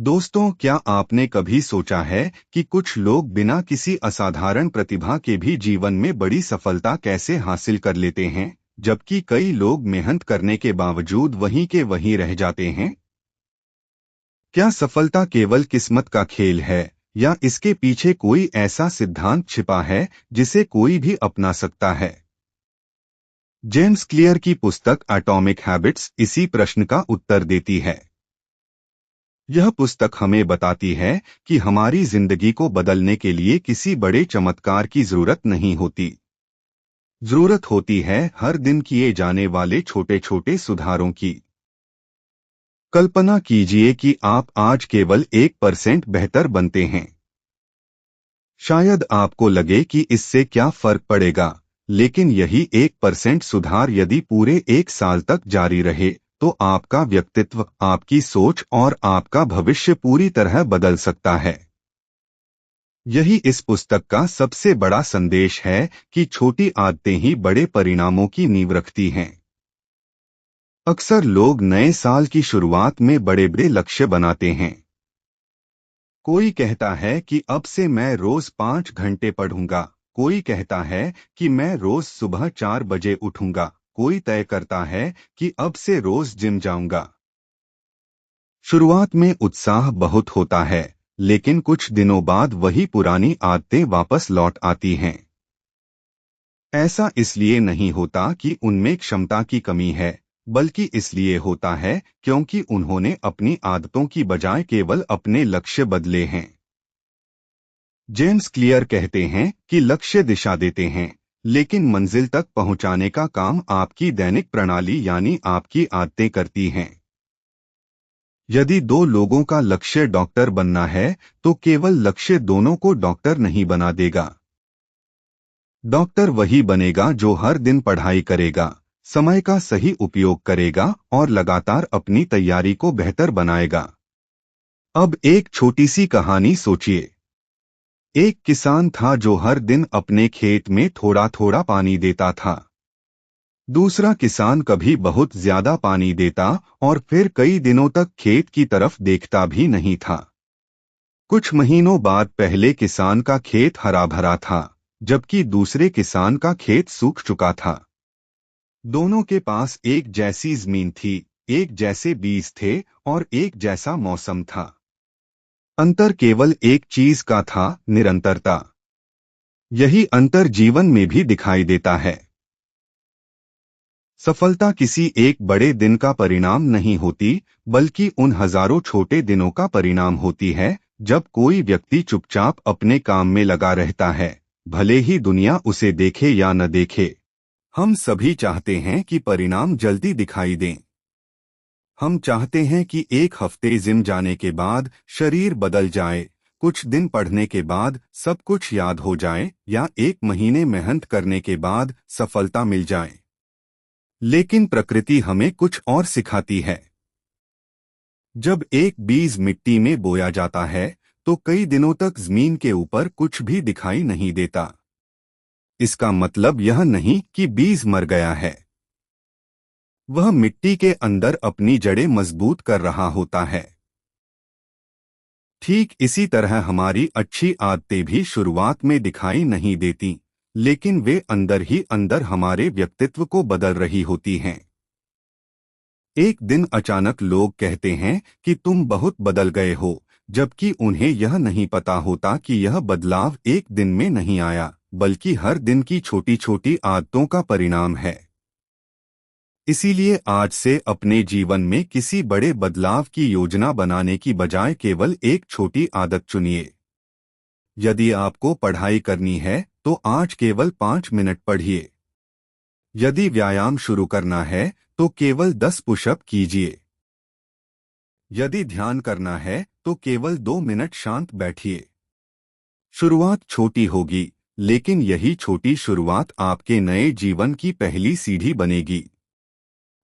दोस्तों, क्या आपने कभी सोचा है कि कुछ लोग बिना किसी असाधारण प्रतिभा के भी जीवन में बड़ी सफलता कैसे हासिल कर लेते हैं, जबकि कई लोग मेहनत करने के बावजूद वहीं के वहीं रह जाते हैं? क्या सफलता केवल किस्मत का खेल है, या इसके पीछे कोई ऐसा सिद्धांत छिपा है जिसे कोई भी अपना सकता है? जेम्स क्लियर की पुस्तक एटॉमिक हैबिट्स इसी प्रश्न का उत्तर देती है। यह पुस्तक हमें बताती है कि हमारी जिंदगी को बदलने के लिए किसी बड़े चमत्कार की जरूरत नहीं होती। जरूरत होती है हर दिन किए जाने वाले छोटे छोटे सुधारों की। कल्पना कीजिए कि आप आज केवल 1% बेहतर बनते हैं। शायद आपको लगे कि इससे क्या फर्क पड़ेगा, लेकिन यही 1% सुधार यदि पूरे 1 साल तक जारी रहे, तो आपका व्यक्तित्व, आपकी सोच और आपका भविष्य पूरी तरह बदल सकता है। यही इस पुस्तक का सबसे बड़ा संदेश है कि छोटी आदतें ही बड़े परिणामों की नींव रखती हैं। अक्सर लोग नए साल की शुरुआत में बड़े बड़े लक्ष्य बनाते हैं। कोई कहता है कि अब से मैं रोज 5 घंटे पढ़ूंगा, कोई कहता है कि मैं रोज सुबह 4 बजे उठूंगा, कोई तय करता है कि अब से रोज जिम जाऊंगा। शुरुआत में उत्साह बहुत होता है, लेकिन कुछ दिनों बाद वही पुरानी आदतें वापस लौट आती हैं। ऐसा इसलिए नहीं होता कि उनमें क्षमता की कमी है, बल्कि इसलिए होता है क्योंकि उन्होंने अपनी आदतों की बजाय केवल अपने लक्ष्य बदले हैं। जेम्स क्लियर कहते हैं कि लक्ष्य दिशा देते हैं, लेकिन मंजिल तक पहुंचाने का काम आपकी दैनिक प्रणाली यानी आपकी आदतें करती हैं। यदि दो लोगों का लक्ष्य डॉक्टर बनना है, तो केवल लक्ष्य दोनों को डॉक्टर नहीं बना देगा। डॉक्टर वही बनेगा जो हर दिन पढ़ाई करेगा, समय का सही उपयोग करेगा और लगातार अपनी तैयारी को बेहतर बनाएगा। अब एक छोटी सी कहानी सोचिए। एक किसान था जो हर दिन अपने खेत में थोड़ा थोड़ा पानी देता था। दूसरा किसान कभी बहुत ज्यादा पानी देता और फिर कई दिनों तक खेत की तरफ देखता भी नहीं था। कुछ महीनों बाद पहले किसान का खेत हरा भरा था, जबकि दूसरे किसान का खेत सूख चुका था। दोनों के पास एक जैसी जमीन थी, एक जैसे बीज थे और एक जैसा मौसम था। अंतर केवल एक चीज का था, निरंतरता। यही अंतर जीवन में भी दिखाई देता है। सफलता किसी एक बड़े दिन का परिणाम नहीं होती, बल्कि उन हजारों छोटे दिनों का परिणाम होती है, जब कोई व्यक्ति चुपचाप अपने काम में लगा रहता है, भले ही दुनिया उसे देखे या न देखे। हम सभी चाहते हैं कि परिणाम जल्दी दिखाई दें। हम चाहते हैं कि एक हफ्ते जिम जाने के बाद शरीर बदल जाए, कुछ दिन पढ़ने के बाद सब कुछ याद हो जाए, या 1 महीने मेहनत करने के बाद सफलता मिल जाए। लेकिन प्रकृति हमें कुछ और सिखाती है। जब एक बीज मिट्टी में बोया जाता है, तो कई दिनों तक जमीन के ऊपर कुछ भी दिखाई नहीं देता। इसका मतलब यह नहीं कि बीज मर गया है। वह मिट्टी के अंदर अपनी जड़ें मजबूत कर रहा होता है। ठीक इसी तरह हमारी अच्छी आदतें भी शुरुआत में दिखाई नहीं देती, लेकिन वे अंदर ही अंदर हमारे व्यक्तित्व को बदल रही होती हैं। एक दिन अचानक लोग कहते हैं कि तुम बहुत बदल गए हो, जबकि उन्हें यह नहीं पता होता कि यह बदलाव एक दिन में नहीं आया, बल्कि हर दिन की छोटी छोटी आदतों का परिणाम है। इसीलिए आज से अपने जीवन में किसी बड़े बदलाव की योजना बनाने की बजाय केवल एक छोटी आदत चुनिए। यदि आपको पढ़ाई करनी है, तो आज केवल 5 मिनट पढ़िए। यदि व्यायाम शुरू करना है, तो केवल 10 पुशअप कीजिए। यदि ध्यान करना है, तो केवल 2 मिनट शांत बैठिए। शुरुआत छोटी होगी, लेकिन यही छोटी शुरुआत आपके नए जीवन की पहली सीढ़ी बनेगी।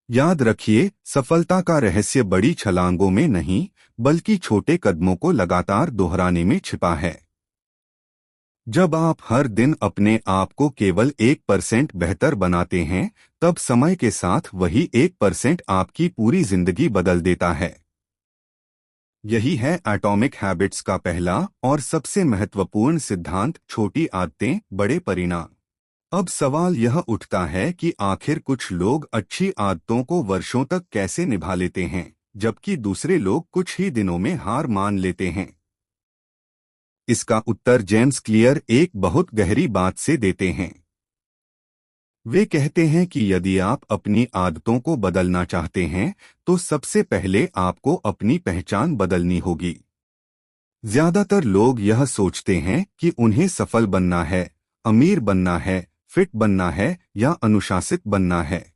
याद रखिए, सफलता का रहस्य बड़ी छलांगों में नहीं, बल्कि छोटे कदमों को लगातार दोहराने में छिपा है। जब आप हर दिन अपने आप को केवल 1% बेहतर बनाते हैं, तब समय के साथ वही 1% आपकी पूरी जिंदगी बदल देता है। यही है एटॉमिक हैबिट्स का पहला और सबसे महत्वपूर्ण सिद्धांत, छोटी आदतें बड़े परिणाम। अब सवाल यह उठता है कि आखिर कुछ लोग अच्छी आदतों को वर्षों तक कैसे निभा लेते हैं, जबकि दूसरे लोग कुछ ही दिनों में हार मान लेते हैं। इसका उत्तर जेम्स क्लियर एक बहुत गहरी बात से देते हैं। वे कहते हैं कि यदि आप अपनी आदतों को बदलना चाहते हैं, तो सबसे पहले आपको अपनी पहचान बदलनी होगी। ज्यादातर लोग यह सोचते हैं कि उन्हें सफल बनना है, अमीर बनना है, फिट बनना है या अनुशासित बनना है।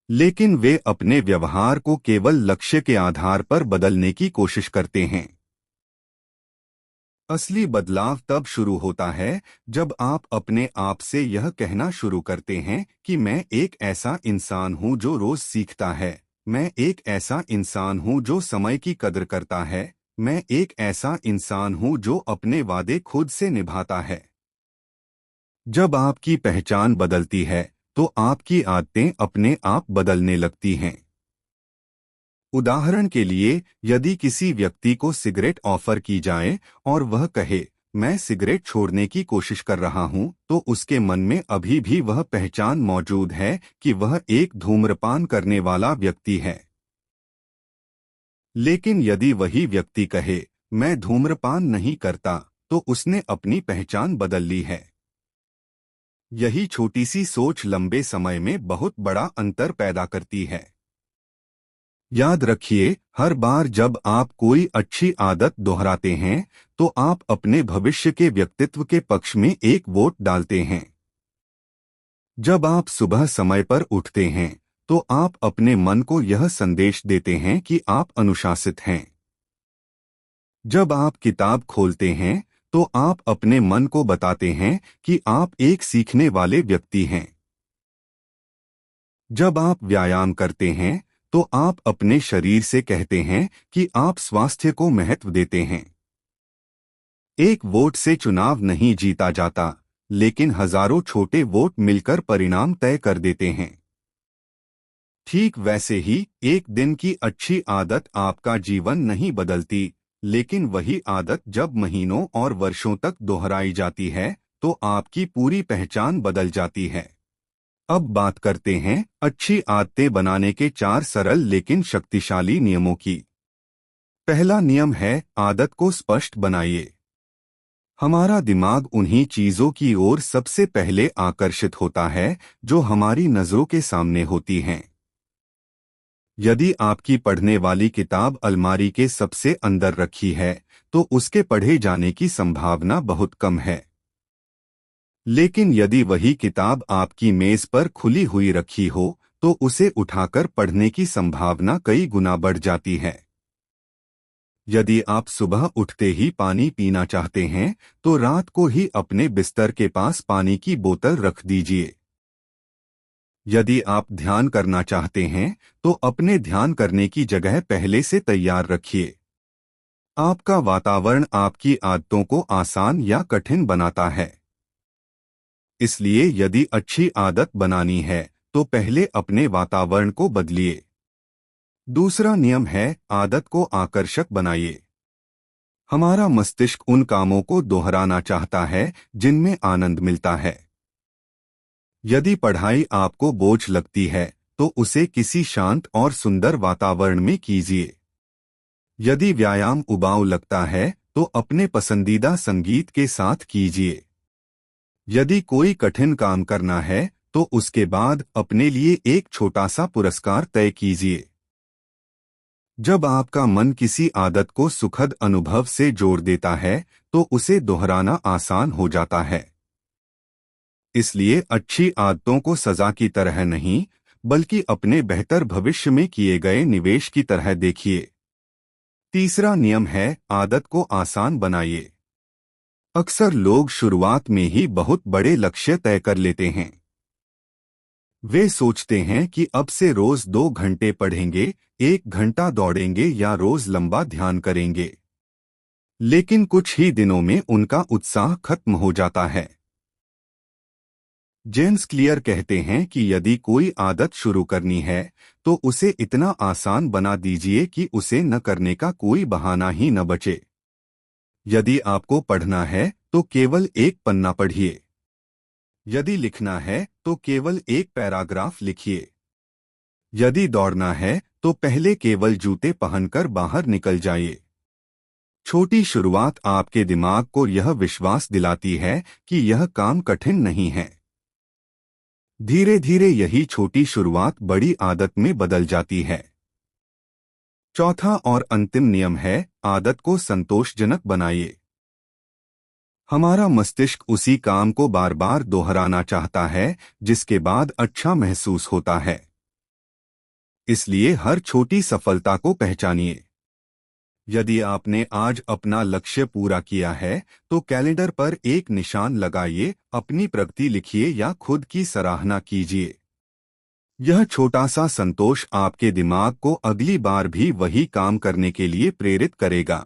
लेकिन वे अपने व्यवहार को केवल लक्ष्य के आधार पर बदलने की कोशिश करते हैं। असली बदलाव तब शुरू होता है जब आप अपने आप से यह कहना शुरू करते हैं कि मैं एक ऐसा इंसान हूं जो रोज सीखता है, मैं एक ऐसा इंसान हूं जो समय की कदर करता है, मैं एक ऐसा इंसान हूं जो अपने वादे खुद से निभाता है। जब आपकी पहचान बदलती है, तो आपकी आदतें अपने आप बदलने लगती हैं। उदाहरण के लिए, यदि किसी व्यक्ति को सिगरेट ऑफर की जाए और वह कहे, मैं सिगरेट छोड़ने की कोशिश कर रहा हूं, तो उसके मन में अभी भी वह पहचान मौजूद है कि वह एक धूम्रपान करने वाला व्यक्ति है। लेकिन यदि वही व्यक्ति कहे, मैं धूम्रपान नहीं करता, तो उसने अपनी पहचान बदल ली है। यही छोटी सी सोच लंबे समय में बहुत बड़ा अंतर पैदा करती है। याद रखिए, हर बार जब आप कोई अच्छी आदत दोहराते हैं, तो आप अपने भविष्य के व्यक्तित्व के पक्ष में एक वोट डालते हैं। जब आप सुबह समय पर उठते हैं, तो आप अपने मन को यह संदेश देते हैं कि आप अनुशासित हैं। जब आप किताब खोलते हैं, तो आप अपने मन को बताते हैं कि आप एक सीखने वाले व्यक्ति हैं। जब आप व्यायाम करते हैं, तो आप अपने शरीर से कहते हैं कि आप स्वास्थ्य को महत्व देते हैं। एक वोट से चुनाव नहीं जीता जाता, लेकिन हजारों छोटे वोट मिलकर परिणाम तय कर देते हैं। ठीक वैसे ही एक दिन की अच्छी आदत आपका जीवन नहीं बदलती, लेकिन वही आदत जब महीनों और वर्षों तक दोहराई जाती है, तो आपकी पूरी पहचान बदल जाती है। अब बात करते हैं अच्छी आदतें बनाने के 4 सरल लेकिन शक्तिशाली नियमों की। पहला नियम है, आदत को स्पष्ट बनाइए। हमारा दिमाग उन्हीं चीजों की ओर सबसे पहले आकर्षित होता है जो हमारी नजरों के सामने होती हैं। यदि आपकी पढ़ने वाली किताब अलमारी के सबसे अंदर रखी है, तो उसके पढ़े जाने की संभावना बहुत कम है। लेकिन यदि वही किताब आपकी मेज पर खुली हुई रखी हो, तो उसे उठाकर पढ़ने की संभावना कई गुना बढ़ जाती है। यदि आप सुबह उठते ही पानी पीना चाहते हैं, तो रात को ही अपने बिस्तर के पास पानी की बोतल रख दीजिए। यदि आप ध्यान करना चाहते हैं, तो अपने ध्यान करने की जगह पहले से तैयार रखिए। आपका वातावरण आपकी आदतों को आसान या कठिन बनाता है। इसलिए यदि अच्छी आदत बनानी है, तो पहले अपने वातावरण को बदलिए। दूसरा नियम है, आदत को आकर्षक बनाइए। हमारा मस्तिष्क उन कामों को दोहराना चाहता है जिनमें आनंद मिलता है। यदि पढ़ाई आपको बोझ लगती है, तो उसे किसी शांत और सुंदर वातावरण में कीजिए। यदि व्यायाम उबाऊ लगता है, तो अपने पसंदीदा संगीत के साथ कीजिए। यदि कोई कठिन काम करना है, तो उसके बाद अपने लिए एक छोटा सा पुरस्कार तय कीजिए। जब आपका मन किसी आदत को सुखद अनुभव से जोड़ देता है, तो उसे दोहराना आसान हो जाता है। इसलिए अच्छी आदतों को सजा की तरह नहीं, बल्कि अपने बेहतर भविष्य में किए गए निवेश की तरह देखिए। तीसरा नियम है, आदत को आसान बनाइए। अक्सर लोग शुरुआत में ही बहुत बड़े लक्ष्य तय कर लेते हैं। वे सोचते हैं कि अब से रोज 2 घंटे पढ़ेंगे, 1 घंटा दौड़ेंगे या रोज लंबा ध्यान करेंगे। लेकिन कुछ ही दिनों में उनका उत्साह खत्म हो जाता है। जेम्स क्लियर कहते हैं कि यदि कोई आदत शुरू करनी है तो उसे इतना आसान बना दीजिए कि उसे न करने का कोई बहाना ही न बचे। यदि आपको पढ़ना है तो केवल एक पन्ना पढ़िए। यदि लिखना है तो केवल एक पैराग्राफ लिखिए। यदि दौड़ना है तो पहले केवल जूते पहनकर बाहर निकल जाइए। छोटी शुरुआत आपके दिमाग को यह विश्वास दिलाती है कि यह काम कठिन नहीं है। धीरे धीरे यही छोटी शुरुआत बड़ी आदत में बदल जाती है। चौथा और अंतिम नियम है, आदत को संतोषजनक बनाइए। हमारा मस्तिष्क उसी काम को बार बार दोहराना चाहता है जिसके बाद अच्छा महसूस होता है। इसलिए हर छोटी सफलता को पहचानिए। यदि आपने आज अपना लक्ष्य पूरा किया है तो कैलेंडर पर एक निशान लगाइए, अपनी प्रगति लिखिए या खुद की सराहना कीजिए। यह छोटा सा संतोष आपके दिमाग को अगली बार भी वही काम करने के लिए प्रेरित करेगा।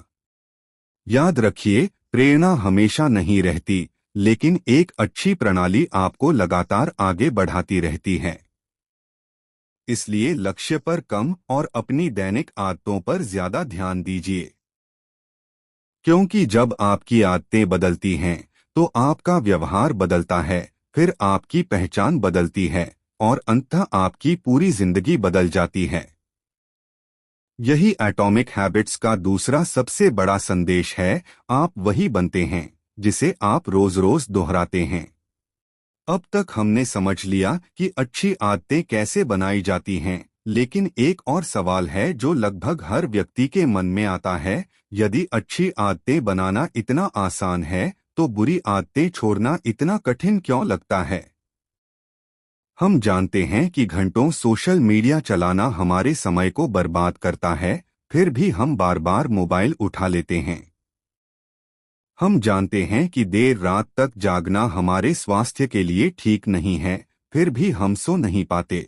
याद रखिए, प्रेरणा हमेशा नहीं रहती, लेकिन एक अच्छी प्रणाली आपको लगातार आगे बढ़ाती रहती है। इसलिए लक्ष्य पर कम और अपनी दैनिक आदतों पर ज्यादा ध्यान दीजिए। क्योंकि जब आपकी आदतें बदलती हैं तो आपका व्यवहार बदलता है, फिर आपकी पहचान बदलती है और अंततः आपकी पूरी जिंदगी बदल जाती है। यही एटॉमिक हैबिट्स का दूसरा सबसे बड़ा संदेश है, आप वही बनते हैं जिसे आप रोज रोज दोहराते हैं। अब तक हमने समझ लिया कि अच्छी आदतें कैसे बनाई जाती हैं, लेकिन एक और सवाल है जो लगभग हर व्यक्ति के मन में आता है, यदि अच्छी आदतें बनाना इतना आसान है तो बुरी आदतें छोड़ना इतना कठिन क्यों लगता है? हम जानते हैं कि घंटों सोशल मीडिया चलाना हमारे समय को बर्बाद करता है, फिर भी हम बार बार मोबाइल उठा लेते हैं। हम जानते हैं कि देर रात तक जागना हमारे स्वास्थ्य के लिए ठीक नहीं है, फिर भी हम सो नहीं पाते।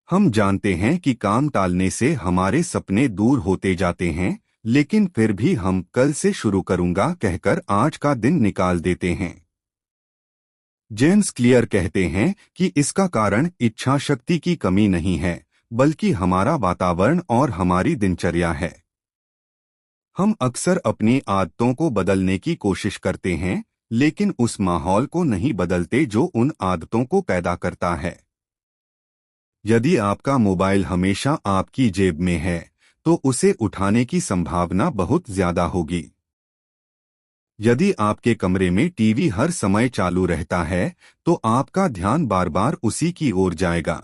हम जानते हैं कि काम टालने से हमारे सपने दूर होते जाते हैं, लेकिन फिर भी हम कल से शुरू करूंगा कहकर आज का दिन निकाल देते हैं। जेम्स क्लियर कहते हैं कि इसका कारण इच्छा शक्ति की कमी नहीं है, बल्कि हमारा वातावरण और हमारी दिनचर्या है। हम अक्सर अपनी आदतों को बदलने की कोशिश करते हैं, लेकिन उस माहौल को नहीं बदलते जो उन आदतों को पैदा करता है। यदि आपका मोबाइल हमेशा आपकी जेब में है, तो उसे उठाने की संभावना बहुत ज्यादा होगी। यदि आपके कमरे में टीवी हर समय चालू रहता है, तो आपका ध्यान बार बार उसी की ओर जाएगा।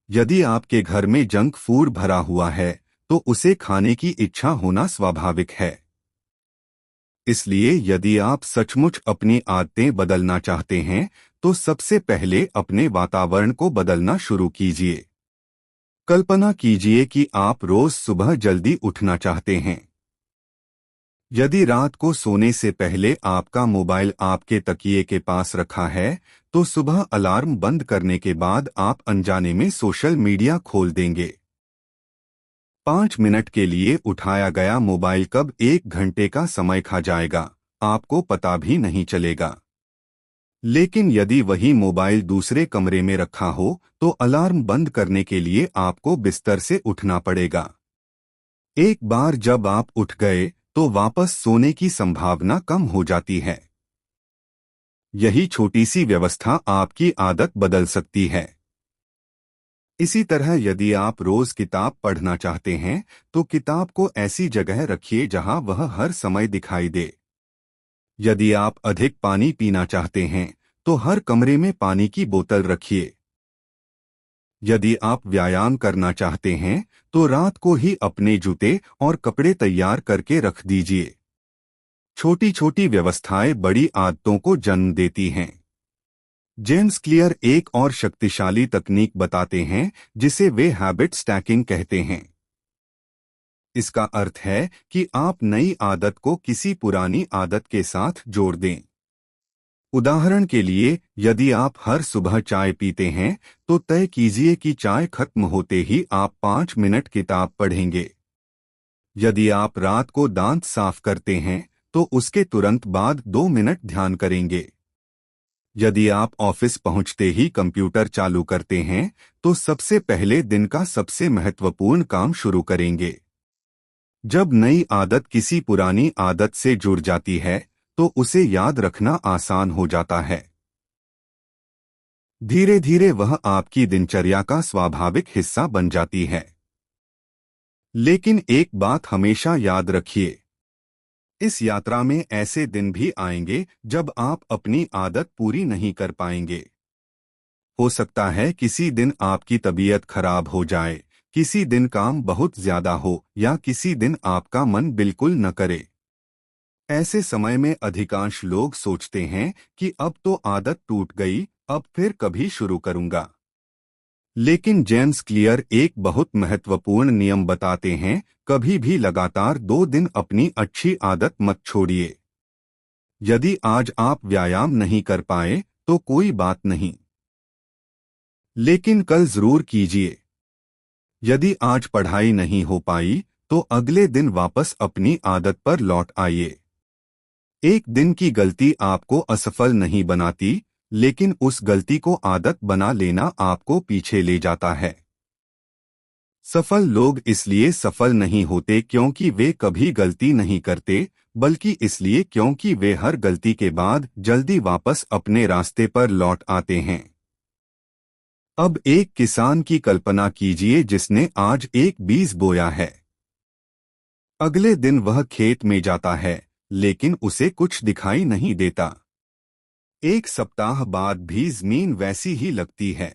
यदि आपके घर में जंक फूड भरा हुआ है, तो उसे खाने की इच्छा होना स्वाभाविक है। इसलिए यदि आप सचमुच अपनी आदतें बदलना चाहते हैं, तो सबसे पहले अपने वातावरण को बदलना शुरू कीजिए। कल्पना कीजिए कि आप रोज सुबह जल्दी उठना चाहते हैं। यदि रात को सोने से पहले आपका मोबाइल आपके तकिए के पास रखा है, तो सुबह अलार्म बंद करने के बाद आप अनजाने में सोशल मीडिया खोल देंगे। 5 मिनट के लिए उठाया गया मोबाइल कब 1 घंटे का समय खा जाएगा, आपको पता भी नहीं चलेगा। लेकिन यदि वही मोबाइल दूसरे कमरे में रखा हो, तो अलार्म बंद करने के लिए आपको बिस्तर से उठना पड़ेगा। एक बार जब आप उठ गए, तो वापस सोने की संभावना कम हो जाती है। यही छोटी सी व्यवस्था आपकी आदत बदल सकती है। इसी तरह यदि आप रोज किताब पढ़ना चाहते हैं, तो किताब को ऐसी जगह रखिए जहां वह हर समय दिखाई दे। यदि आप अधिक पानी पीना चाहते हैं, तो हर कमरे में पानी की बोतल रखिए। यदि आप व्यायाम करना चाहते हैं, तो रात को ही अपने जूते और कपड़े तैयार करके रख दीजिए। छोटी छोटी व्यवस्थाएं बड़ी आदतों को जन्म देती हैं। जेम्स क्लियर एक और शक्तिशाली तकनीक बताते हैं, जिसे वे हैबिट स्टैकिंग कहते हैं। इसका अर्थ है कि आप नई आदत को किसी पुरानी आदत के साथ जोड़ दें। उदाहरण के लिए, यदि आप हर सुबह चाय पीते हैं, तो तय कीजिए कि चाय खत्म होते ही आप 5 मिनट किताब पढ़ेंगे। यदि आप रात को दांत साफ करते हैं, तो उसके तुरंत बाद 2 मिनट ध्यान करेंगे। यदि आप ऑफिस पहुंचते ही कंप्यूटर चालू करते हैं, तो सबसे पहले दिन का सबसे महत्वपूर्ण काम शुरू करेंगे। जब नई आदत किसी पुरानी आदत से जुड़ जाती है, तो उसे याद रखना आसान हो जाता है। धीरे धीरे वह आपकी दिनचर्या का स्वाभाविक हिस्सा बन जाती है। लेकिन एक बात हमेशा याद रखिए, इस यात्रा में ऐसे दिन भी आएंगे जब आप अपनी आदत पूरी नहीं कर पाएंगे। हो सकता है किसी दिन आपकी तबीयत खराब हो जाए, किसी दिन काम बहुत ज्यादा हो या किसी दिन आपका मन बिल्कुल न करे। ऐसे समय में अधिकांश लोग सोचते हैं कि अब तो आदत टूट गई, अब फिर कभी शुरू करूंगा। लेकिन जेम्स क्लियर एक बहुत महत्वपूर्ण नियम बताते हैं, कभी भी लगातार 2 दिन अपनी अच्छी आदत मत छोड़िए। यदि आज आप व्यायाम नहीं कर पाए, तो कोई बात नहीं, लेकिन कल जरूर कीजिए। यदि आज पढ़ाई नहीं हो पाई, तो अगले दिन वापस अपनी आदत पर लौट आइए। एक दिन की गलती आपको असफल नहीं बनाती, लेकिन उस गलती को आदत बना लेना आपको पीछे ले जाता है। सफल लोग इसलिए सफल नहीं होते क्योंकि वे कभी गलती नहीं करते, बल्कि इसलिए क्योंकि वे हर गलती के बाद जल्दी वापस अपने रास्ते पर लौट आते हैं। अब एक किसान की कल्पना कीजिए जिसने आज एक बीज बोया है। अगले दिन वह खेत में जाता है, लेकिन उसे कुछ दिखाई नहीं देता। एक सप्ताह बाद भी जमीन वैसी ही लगती है।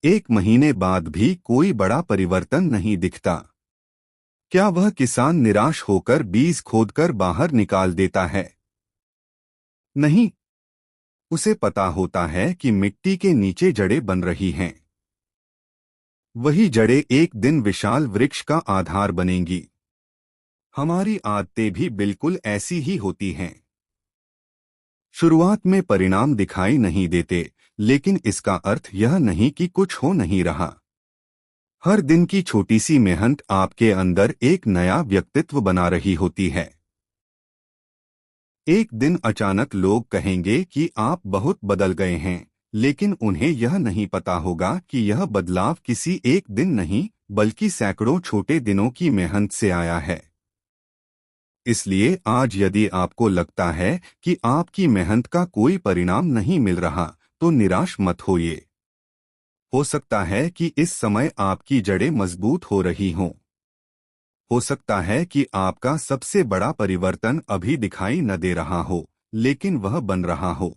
एक महीने बाद भी कोई बड़ा परिवर्तन नहीं दिखता। क्या वह किसान निराश होकर बीज खोदकर बाहर निकाल देता है? नहीं, उसे पता होता है कि मिट्टी के नीचे जड़ें बन रही हैं। वही जड़ें एक दिन विशाल वृक्ष का आधार बनेंगी। हमारी आदतें भी बिल्कुल ऐसी ही होती हैं। शुरुआत में परिणाम दिखाई नहीं देते, लेकिन इसका अर्थ यह नहीं कि कुछ हो नहीं रहा। हर दिन की छोटी सी मेहनत आपके अंदर एक नया व्यक्तित्व बना रही होती है। एक दिन अचानक लोग कहेंगे कि आप बहुत बदल गए हैं, लेकिन उन्हें यह नहीं पता होगा कि यह बदलाव किसी एक दिन नहीं, बल्कि सैकड़ों छोटे दिनों की मेहनत से आया है। इसलिए आज यदि आपको लगता है कि आपकी मेहनत का कोई परिणाम नहीं मिल रहा, तो निराश मत होइए। हो सकता है कि इस समय आपकी जड़ें मजबूत हो रही हों। हो सकता है कि आपका सबसे बड़ा परिवर्तन अभी दिखाई न दे रहा हो, लेकिन वह बन रहा हो।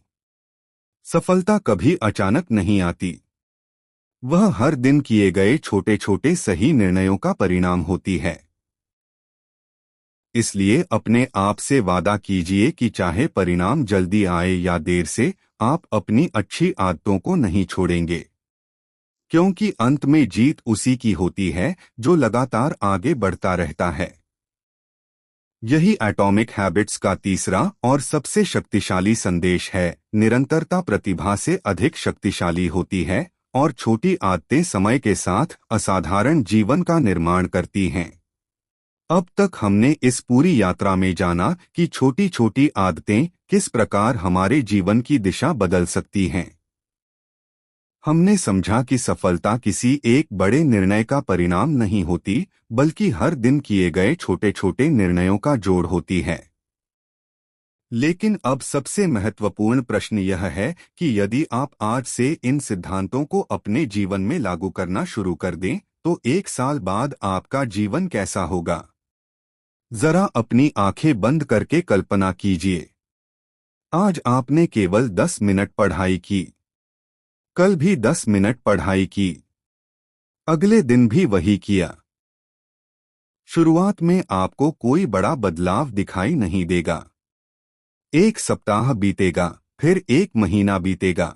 सफलता कभी अचानक नहीं आती। वह हर दिन किए गए छोटे छोटे सही निर्णयों का परिणाम होती है। इसलिए अपने आप से वादा कीजिए कि चाहे परिणाम जल्दी आए या देर से, आप अपनी अच्छी आदतों को नहीं छोड़ेंगे। क्योंकि अंत में जीत उसी की होती है जो लगातार आगे बढ़ता रहता है। यही एटॉमिक हैबिट्स का तीसरा और सबसे शक्तिशाली संदेश है। निरंतरता प्रतिभा से अधिक शक्तिशाली होती है, और छोटी आदतें समय के साथ असाधारण जीवन का निर्माण करती हैं। अब तक हमने इस पूरी यात्रा में जाना कि छोटी छोटी आदतें किस प्रकार हमारे जीवन की दिशा बदल सकती हैं। हमने समझा कि सफलता किसी एक बड़े निर्णय का परिणाम नहीं होती, बल्कि हर दिन किए गए छोटे छोटे निर्णयों का जोड़ होती है। लेकिन अब सबसे महत्वपूर्ण प्रश्न यह है कि यदि आप आज से इन सिद्धांतों को अपने जीवन में लागू करना शुरू कर दें, तो 1 साल बाद आपका जीवन कैसा होगा? जरा अपनी आंखें बंद करके कल्पना कीजिए। आज आपने केवल 10 मिनट पढ़ाई की, कल भी 10 मिनट पढ़ाई की, अगले दिन भी वही किया। शुरुआत में आपको कोई बड़ा बदलाव दिखाई नहीं देगा। एक सप्ताह बीतेगा, फिर एक महीना बीतेगा।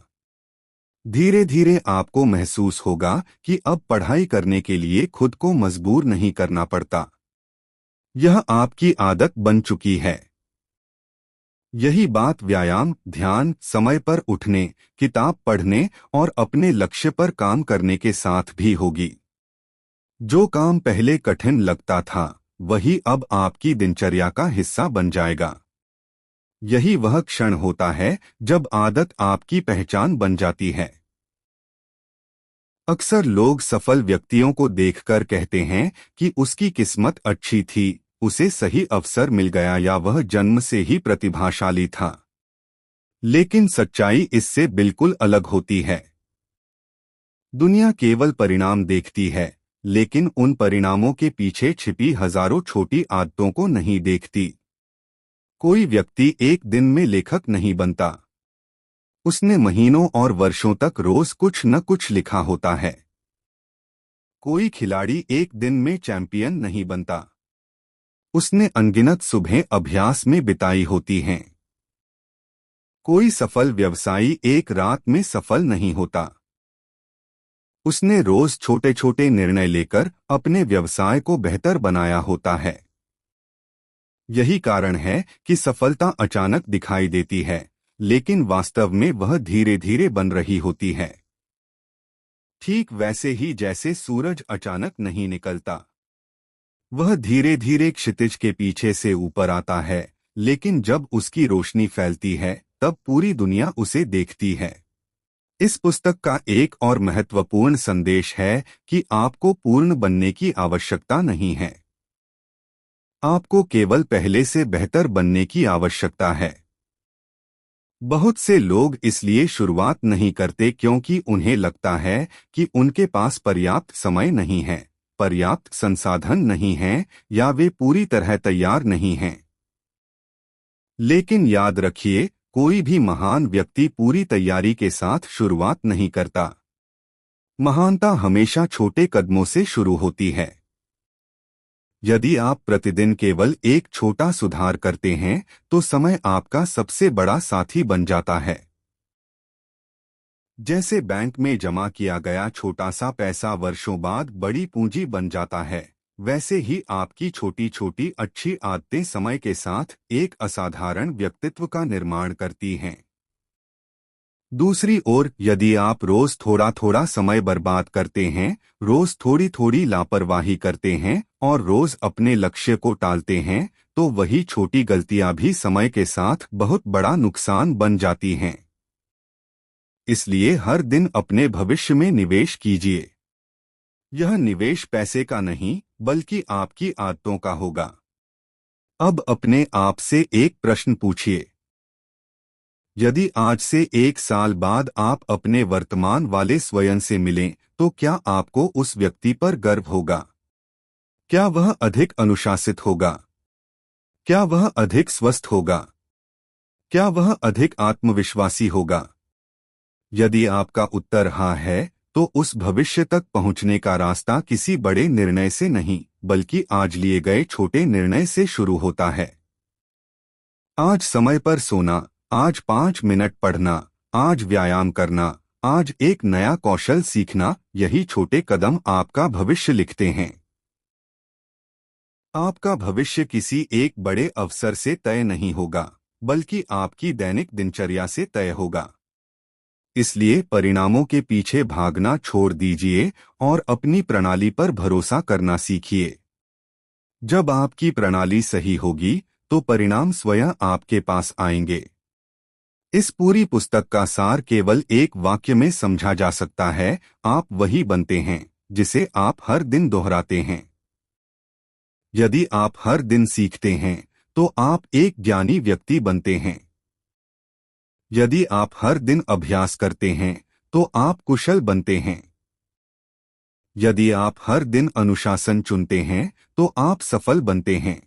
धीरे धीरे आपको महसूस होगा कि अब पढ़ाई करने के लिए खुद को मजबूर नहीं करना पड़ता। यह आपकी आदत बन चुकी है। यही बात व्यायाम, ध्यान, समय पर उठने, किताब पढ़ने और अपने लक्ष्य पर काम करने के साथ भी होगी। जो काम पहले कठिन लगता था, वही अब आपकी दिनचर्या का हिस्सा बन जाएगा। यही वह क्षण होता है जब आदत आपकी पहचान बन जाती है। अक्सर लोग सफल व्यक्तियों को देखकर कहते हैं कि उसकी किस्मत अच्छी थी, उसे सही अवसर मिल गया या वह जन्म से ही प्रतिभाशाली था। लेकिन सच्चाई इससे बिल्कुल अलग होती है। दुनिया केवल परिणाम देखती है, लेकिन उन परिणामों के पीछे छिपी हजारों छोटी आदतों को नहीं देखती। कोई व्यक्ति एक दिन में लेखक नहीं बनता। उसने महीनों और वर्षों तक रोज कुछ न कुछ लिखा होता है। कोई खिलाड़ी एक दिन में चैंपियन नहीं बनता। उसने अनगिनत सुबहें अभ्यास में बिताई होती हैं। कोई सफल व्यवसायी एक रात में सफल नहीं होता। उसने रोज छोटे छोटे निर्णय लेकर अपने व्यवसाय को बेहतर बनाया होता है। यही कारण है कि सफलता अचानक दिखाई देती है, लेकिन वास्तव में वह धीरे धीरे बन रही होती है। ठीक वैसे ही जैसे सूरज अचानक नहीं निकलता। वह धीरे धीरे क्षितिज के पीछे से ऊपर आता है, लेकिन जब उसकी रोशनी फैलती है तब पूरी दुनिया उसे देखती है। इस पुस्तक का एक और महत्वपूर्ण संदेश है कि आपको पूर्ण बनने की आवश्यकता नहीं है। आपको केवल पहले से बेहतर बनने की आवश्यकता है। बहुत से लोग इसलिए शुरुआत नहीं करते क्योंकि उन्हें लगता है कि उनके पास पर्याप्त समय नहीं है, पर्याप्त संसाधन नहीं है, या वे पूरी तरह तैयार नहीं हैं। लेकिन याद रखिए, कोई भी महान व्यक्ति पूरी तैयारी के साथ शुरुआत नहीं करता। महानता हमेशा छोटे कदमों से शुरू होती है। यदि आप प्रतिदिन केवल एक छोटा सुधार करते हैं तो समय आपका सबसे बड़ा साथी बन जाता है। जैसे बैंक में जमा किया गया छोटा सा पैसा वर्षों बाद बड़ी पूंजी बन जाता है, वैसे ही आपकी छोटी छोटी अच्छी आदतें समय के साथ एक असाधारण व्यक्तित्व का निर्माण करती हैं। दूसरी ओर, यदि आप रोज थोड़ा थोड़ा समय बर्बाद करते हैं, रोज थोड़ी थोड़ी लापरवाही करते हैं और रोज अपने लक्ष्य को टालते हैं, तो वही छोटी गलतियां भी समय के साथ बहुत बड़ा नुकसान बन जाती हैं। इसलिए हर दिन अपने भविष्य में निवेश कीजिए। यह निवेश पैसे का नहीं, बल्कि आपकी आदतों का होगा। अब अपने आप से एक प्रश्न पूछिए। यदि आज से 1 साल बाद आप अपने वर्तमान वाले स्वयं से मिलें, तो क्या आपको उस व्यक्ति पर गर्व होगा? क्या वह अधिक अनुशासित होगा? क्या वह अधिक स्वस्थ होगा? क्या वह अधिक आत्मविश्वासी होगा? यदि आपका उत्तर हाँ है, तो उस भविष्य तक पहुंचने का रास्ता किसी बड़े निर्णय से नहीं, बल्कि आज लिए गए छोटे निर्णय से शुरू होता है। आज समय पर सोना, आज 5 मिनट पढ़ना, आज व्यायाम करना, आज एक नया कौशल सीखना, यही छोटे कदम आपका भविष्य लिखते हैं। आपका भविष्य किसी एक बड़े अवसर से तय नहीं होगा, बल्कि आपकी दैनिक दिनचर्या से तय होगा। इसलिए परिणामों के पीछे भागना छोड़ दीजिए और अपनी प्रणाली पर भरोसा करना सीखिए। जब आपकी प्रणाली सही होगी, तो परिणाम स्वयं आपके पास आएंगे। इस पूरी पुस्तक का सार केवल एक वाक्य में समझा जा सकता है, आप वही बनते हैं जिसे आप हर दिन दोहराते हैं। यदि आप हर दिन सीखते हैं, तो आप एक ज्ञानी व्यक्ति बनते हैं। यदि आप हर दिन अभ्यास करते हैं, तो आप कुशल बनते हैं। यदि आप हर दिन अनुशासन चुनते हैं, तो आप सफल बनते हैं।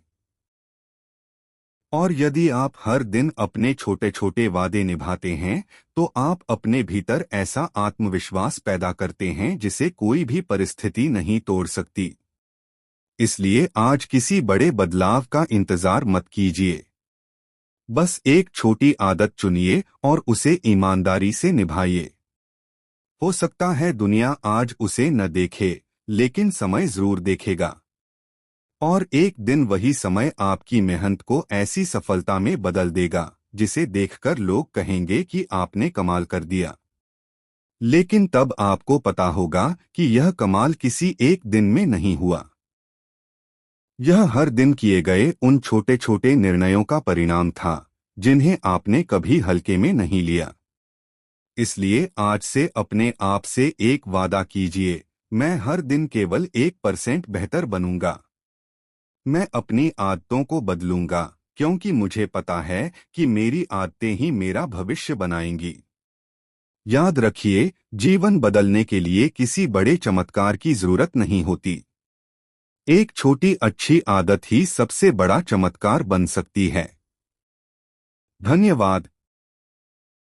और यदि आप हर दिन अपने छोटे छोटे वादे निभाते हैं, तो आप अपने भीतर ऐसा आत्मविश्वास पैदा करते हैं जिसे कोई भी परिस्थिति नहीं तोड़ सकती। इसलिए आज किसी बड़े बदलाव का इंतजार मत कीजिए। बस एक छोटी आदत चुनिए और उसे ईमानदारी से निभाइए। हो सकता है दुनिया आज उसे न देखे, लेकिन समय जरूर देखेगा। और एक दिन वही समय आपकी मेहनत को ऐसी सफलता में बदल देगा जिसे देखकर लोग कहेंगे कि आपने कमाल कर दिया। लेकिन तब आपको पता होगा कि यह कमाल किसी एक दिन में नहीं हुआ। यह हर दिन किए गए उन छोटे छोटे निर्णयों का परिणाम था जिन्हें आपने कभी हल्के में नहीं लिया। इसलिए आज से अपने आप से एक वादा कीजिए, मैं हर दिन केवल 1% बेहतर बनूंगा। मैं अपनी आदतों को बदलूंगा, क्योंकि मुझे पता है कि मेरी आदतें ही मेरा भविष्य बनाएंगी। याद रखिए, जीवन बदलने के लिए किसी बड़े चमत्कार की जरूरत नहीं होती। एक छोटी अच्छी आदत ही सबसे बड़ा चमत्कार बन सकती है। धन्यवाद।